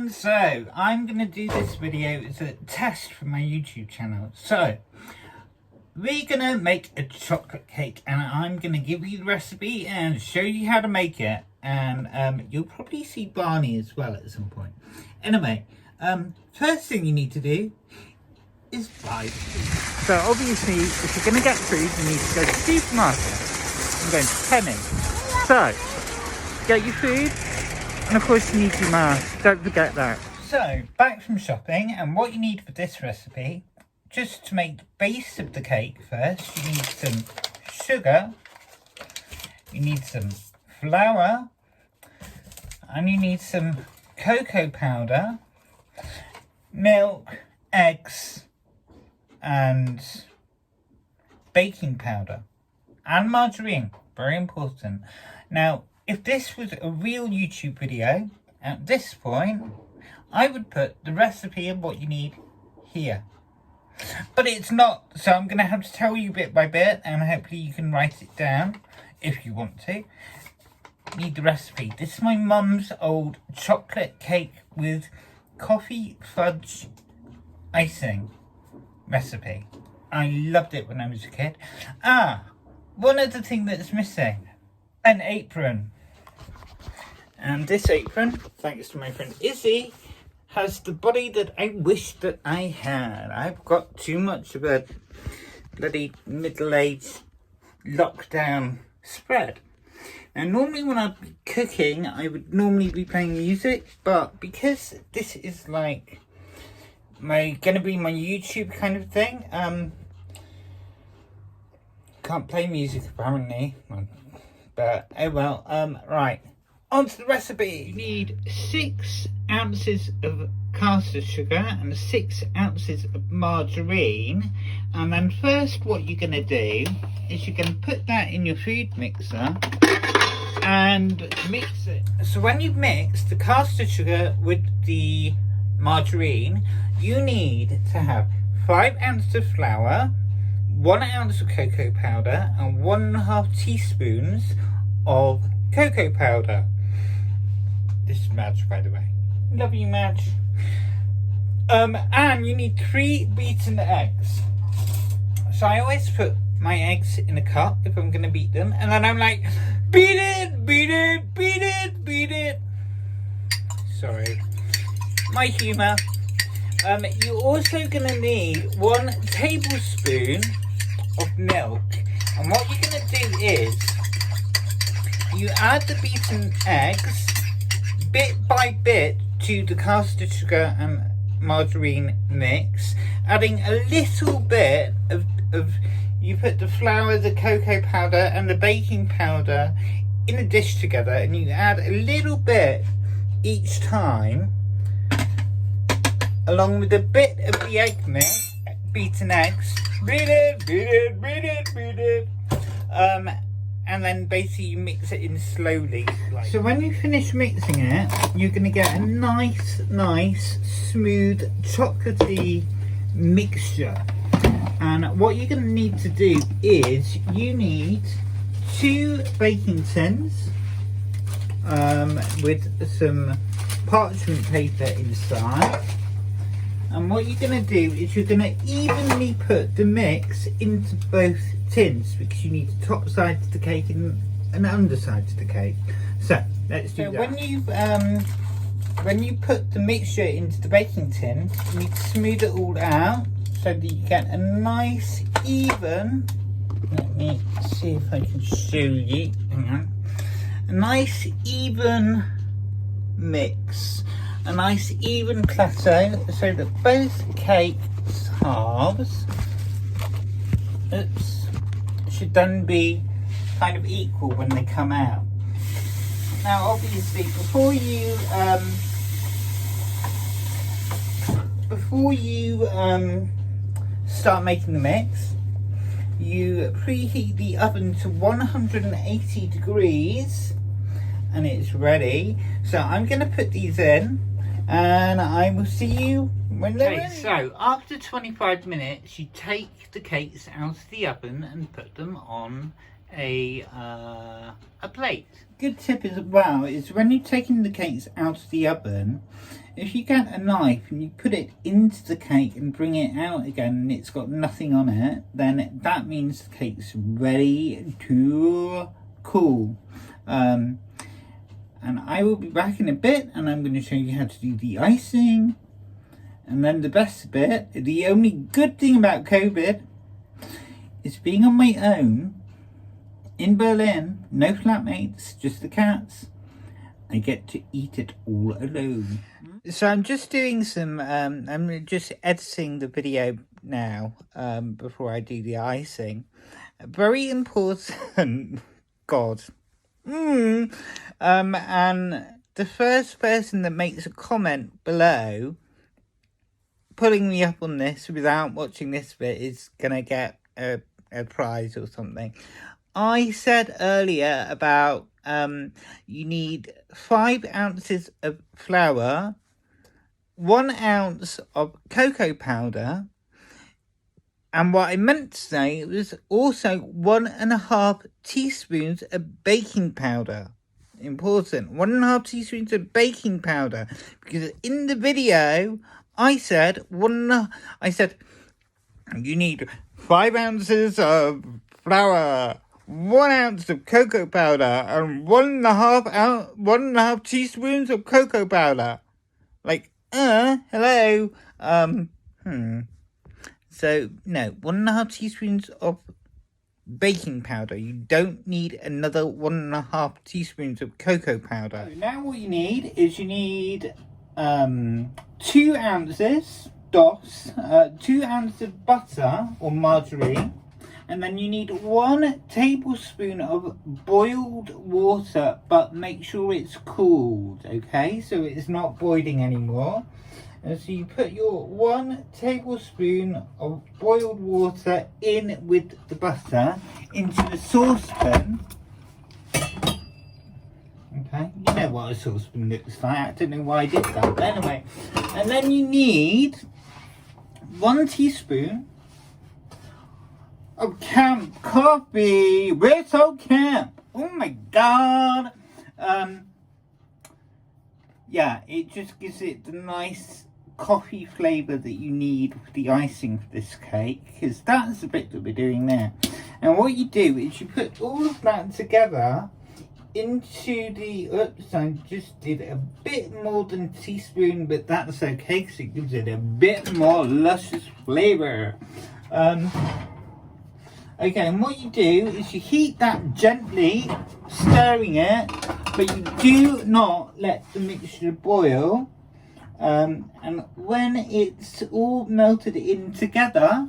everyone, so I'm going to do this video as a test for my YouTube channel. So we're going to make a chocolate cake and I'm going to give you the recipe and show you how to make it, and you'll probably see Barney as well at some point. Anyway, first thing you need to do is buy food. So obviously if you're going to get food you need to go to the supermarket. I'm going to Penny. So get your food. And of course you need your mask, don't forget that. So, back from shopping, and what you need for this recipe, just to make the base of the cake first, you need some sugar, you need some flour, and you need some cocoa powder, milk, eggs, and baking powder, and margarine, very important. Now, if this was a real YouTube video, at this point, I would put the recipe and what you need here. But it's not, so I'm going to have to tell you bit by bit, and hopefully you can write it down if you want to. Need the recipe. This is my mum's old chocolate cake with coffee fudge icing recipe. I loved it when I was a kid. One other thing that's missing. An apron. And this apron, thanks to my friend Izzy, has the body that I wish that I had. I've got too much of a bloody middle-aged lockdown spread. Now normally when I'd be cooking, I would normally be playing music, but because this is like gonna be my YouTube kind of thing, can't play music apparently. But oh well, right. On to the recipe. You need 6 ounces of caster sugar and 6 ounces of margarine. And then first what you're going to do is you're going to put that in your food mixer and mix it. So when you mix the caster sugar with the margarine, you need to have 5 ounces of flour, 1 ounce of cocoa powder, and 1.5 teaspoons of cocoa powder. This is Madge, by the way. Love you, Madge. And you need 3 beaten eggs. So I always put my eggs in a cup if I'm going to beat them. And then I'm like, beat it, beat it, beat it, beat it. Sorry. My humour. You're also going to need 1 tablespoon of milk. And what you're going to do is, you add the beaten eggs bit by bit to the caster sugar and margarine mix, adding a little bit of you put the flour, the cocoa powder and the baking powder in a dish together, and you add a little bit each time along with a bit of the egg mix, beaten eggs. Beat it, beat it, beat it, beat it. And then basically you mix it in slowly. So when you finish mixing it, you're going to get a nice, smooth, chocolatey mixture. And what you're going to need to do is, you need 2 baking tins with some parchment paper inside. And what you're going to do is you're going to evenly put the mix into both tins, because you need the top side of the cake and an underside to the cake. So let's do that. When you put the mixture into the baking tin, you need to smooth it all out so that you get a nice even. Let me see if I can show you. Hang on. A nice even mix. A nice even plateau so that both cake halves should then be kind of equal when they come out. Now obviously before you start making the mix, you preheat the oven to 180 degrees and it's ready. So I'm going to put these in and I will see you when they're ready. So after 25 minutes you take the cakes out of the oven and put them on a plate. Good tip as well is when you're taking the cakes out of the oven, if you get a knife and you put it into the cake and bring it out again and it's got nothing on it, then that means the cake's ready to cool. And I will be back in a bit and I'm going to show you how to do the icing. And then the best bit, the only good thing about COVID is being on my own in Berlin, no flatmates, just the cats. I get to eat it all alone. So I'm just doing some, I'm just editing the video now, before I do the icing. Very important, God. And the first person that makes a comment below, pulling me up on this without watching this bit, is gonna get a prize or something. I said earlier about you need 5 ounces of flour, 1 ounce of cocoa powder, and what I meant to say was also 1.5 teaspoons of baking powder. Important, 1.5 teaspoons of baking powder, because in the video I said you need 5 ounces of flour, 1 ounce of cocoa powder, and 1.5 teaspoons of cocoa powder. Like, hello. So, no, 1.5 teaspoons of baking powder. You don't need another 1.5 teaspoons of cocoa powder. So now what you need is 2 ounces, 2 ounces of butter or margarine. And then you need 1 tablespoon of boiled water, but make sure it's cooled, okay? So it's not boiling anymore. And so you put your 1 tablespoon of boiled water in with the butter into the saucepan. Okay, you know what a saucepan looks like. I don't know why I did that, but anyway. And then you need 1 teaspoon of camp coffee. We're so camp. Oh my god. Yeah, it just gives it the nice coffee flavour that you need for the icing for this cake, because that's the bit that we're doing there. And what you do is you put all of that together into the, oops, I just did a bit more than a teaspoon, but that's okay because it gives it a bit more luscious flavour. Okay, and what you do is you heat that gently, stirring it, but you do not let the mixture boil. And when it's all melted in together,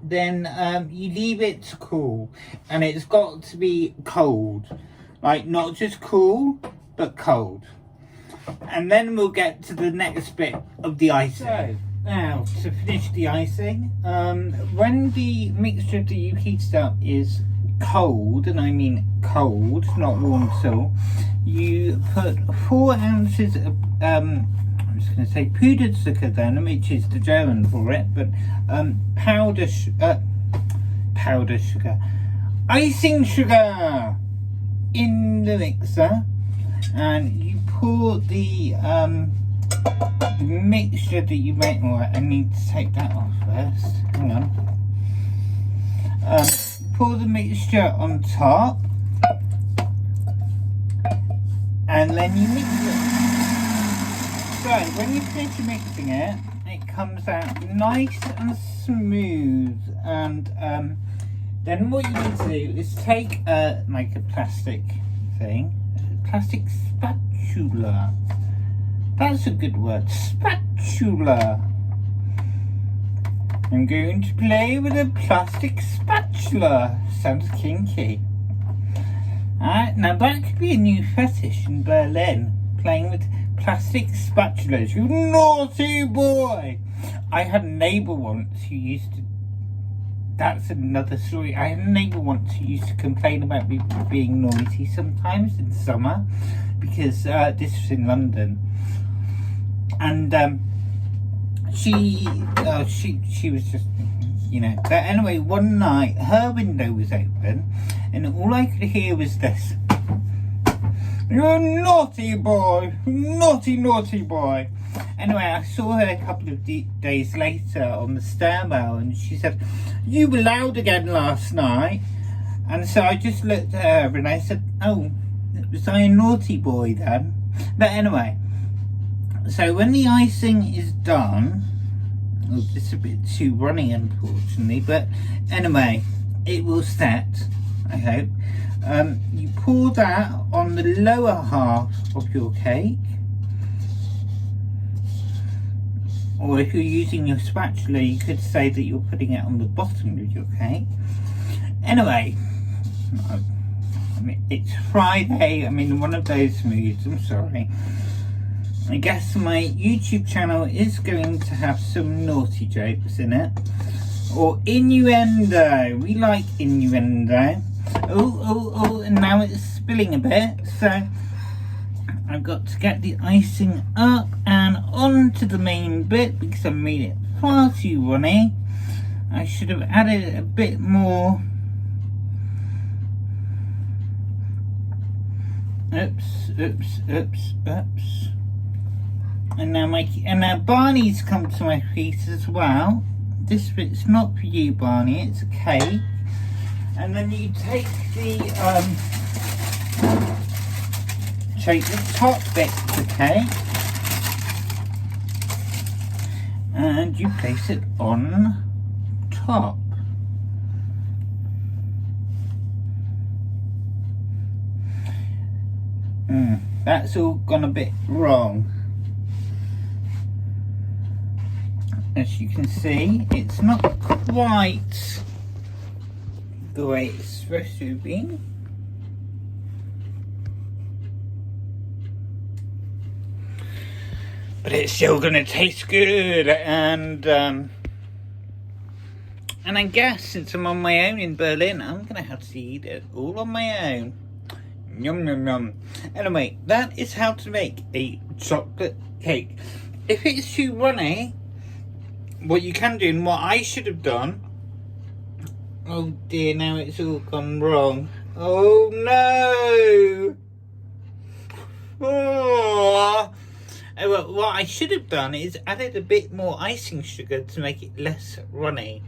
then you leave it to cool. And it's got to be cold. Like, not just cool, but cold. And then we'll get to the next bit of the icing. So, now, to finish the icing, when the mixture that you heated up is cold, and I mean cold, not warm at all, you put 4 ounces of, I'm just going to say Puderzucker then, which is the German for it, but powder sugar, icing sugar in the mixer, and you pour the mixture that you make. Well, I need to take that off first. Hang on. Pour the mixture on top, and then you mix it. So when you finish mixing it, it comes out nice and smooth. And then what you need to do is take like a plastic thing, a plastic spatula. That's a good word, spatula. I'm going to play with a plastic spatula. Sounds kinky. Now that could be a new fetish in Berlin, playing with plastic spatulas. You naughty boy! I had a neighbour once who used to... That's another story. I had a neighbour once who used to complain about me being noisy sometimes in summer, because this was in London. And she was just, you know. But anyway, one night her window was open, and all I could hear was this. You're a naughty boy. Naughty, naughty boy. Anyway, I saw her a couple of days later on the stairwell, and she said, you were loud again last night. And so I just looked at her and I said, oh, was I a naughty boy then? But anyway, so when the icing is done, oh, it's a bit too runny unfortunately, but anyway, it will set, I hope. You pour that on the lower half of your cake, or if you're using your spatula, you could say that you're putting it on the bottom of your cake. Anyway, I mean, it's Friday, I'm in one of those moods, I'm sorry. I guess my YouTube channel is going to have some naughty jokes in it. Or innuendo. We like innuendo. Oh, and now it's spilling a bit. So I've got to get the icing up and onto the main bit because I made it far too runny. I should have added a bit more. Oops. And now Barney's come to my feet as well. This bit's not for you, Barney, it's a cake. And then you take the top bit of the cake and you place it on top. That's all gone a bit wrong. As you can see, it's not quite the way it's supposed to be. But it's still gonna taste good, and I guess since I'm on my own in Berlin, I'm gonna have to eat it all on my own. Yum yum yum. Anyway, that is how to make a chocolate cake. If it's too runny, what you can do, and what I should have done, oh dear, now it's all gone wrong. Oh no! Oh. Well, what I should have done is added a bit more icing sugar to make it less runny.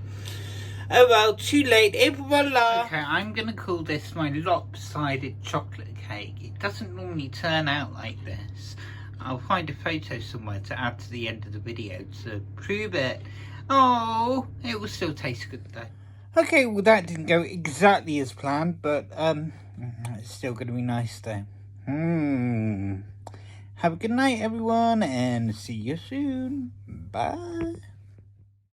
Oh well, too late, voila! Okay, I'm going to call this my lopsided chocolate cake. It doesn't normally turn out like this. I'll find a photo somewhere to add to the end of the video to prove it. Oh, it will still taste good though. Okay, well that didn't go exactly as planned, but it's still going to be nice though. Have a good night everyone, and see you soon. Bye.